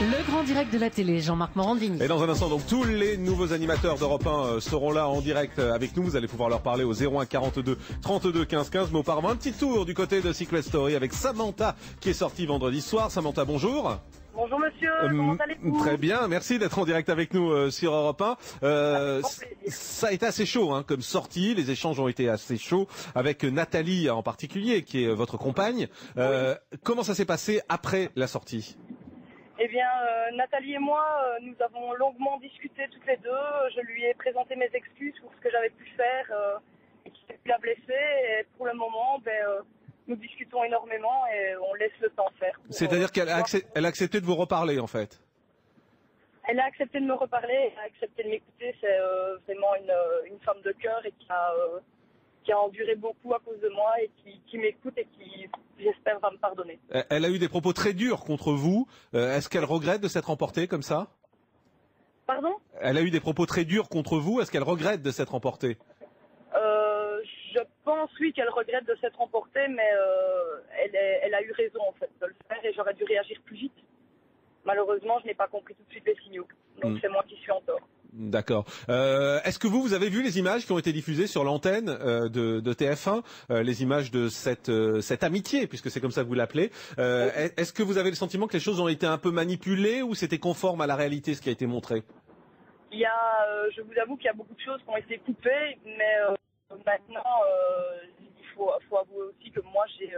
Le grand direct de la télé, Jean-Marc Morandini. Et dans un instant, donc tous les nouveaux animateurs d'Europe 1 seront là en direct avec nous. Vous allez pouvoir leur parler au 01 42 32 15 15. Mais auparavant, un petit tour du côté de Secret Story avec Samantha qui est sortie vendredi soir. Samantha, bonjour. Bonjour monsieur, comment allez-vous? Très bien, merci d'être en direct avec nous sur Europe 1. Ça a été assez chaud comme sortie, les échanges ont été assez chauds avec Nathalie en particulier qui est votre compagne. Comment ça s'est passé après la sortie? Eh bien, Nathalie et moi, nous avons longuement discuté toutes les deux. Je lui ai présenté mes excuses pour ce que j'avais pu faire et qui a pu la blesser. Et pour le moment, nous discutons énormément et on laisse le temps faire. C'est-à-dire qu'elle a accepté de vous reparler en fait? Elle a accepté de me reparler, elle a accepté de m'écouter. C'est vraiment une femme de cœur et qui a enduré beaucoup à cause de moi et qui m'écoute et qui, j'espère, va me pardonner. Elle a eu des propos très durs contre vous. Est-ce qu'elle regrette de s'être emportée comme ça? Pardon? Elle a eu des propos très durs contre vous. Est-ce qu'elle regrette de s'être emportée? Je pense, oui, qu'elle regrette de s'être emportée, mais elle a eu raison, en fait, de le faire et j'aurais dû réagir plus vite. Malheureusement, je n'ai pas compris tout de suite les signaux. Donc c'est moi qui suis en tort. D'accord. Est-ce que vous avez vu les images qui ont été diffusées sur l'antenne de TF1, les images de cette amitié, puisque c'est comme ça que vous l'appelez. Est-ce que vous avez le sentiment que les choses ont été un peu manipulées ou c'était conforme à la réalité ce qui a été montré? Je vous avoue qu'il y a beaucoup de choses qui ont été coupées, mais maintenant, il faut avouer aussi que moi j'ai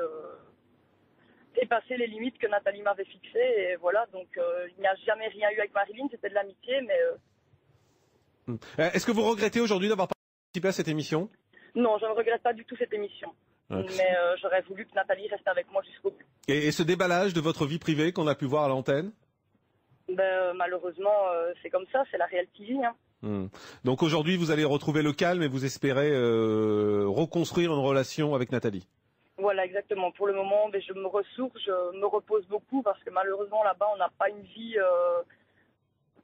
dépassé les limites que Nathalie m'avait fixées et voilà. Donc il n'y a jamais rien eu avec Marilyn, c'était de l'amitié, mais Est-ce que vous regrettez aujourd'hui d'avoir participé à cette émission? Non, je ne regrette pas du tout cette émission. Ouais. Mais j'aurais voulu que Nathalie reste avec moi jusqu'au bout. Et ce déballage de votre vie privée qu'on a pu voir à l'antenne? Malheureusement, c'est comme ça, c'est la Real TV. Donc aujourd'hui, vous allez retrouver le calme et vous espérez reconstruire une relation avec Nathalie? Voilà, exactement. Pour le moment, je me ressource, je me repose beaucoup parce que malheureusement, là-bas, on n'a pas une vie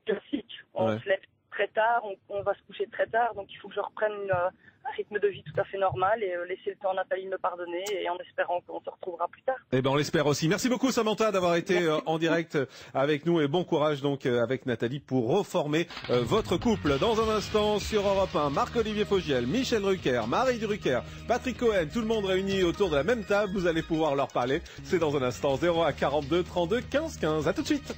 classique. On se lève très tard, on va se coucher très tard, donc il faut que je reprenne un rythme de vie tout à fait normal et laisser le temps à Nathalie de me pardonner et en espérant qu'on se retrouvera plus tard. Eh ben on l'espère aussi. Merci beaucoup Samantha d'avoir été en direct avec nous et bon courage donc avec Nathalie pour reformer votre couple. Dans un instant sur Europe 1, Marc-Olivier Fogiel, Michel Drucker, Marie Drucker, Patrick Cohen, tout le monde réuni autour de la même table, vous allez pouvoir leur parler. C'est dans un instant 01 42 32 15 15. À tout de suite.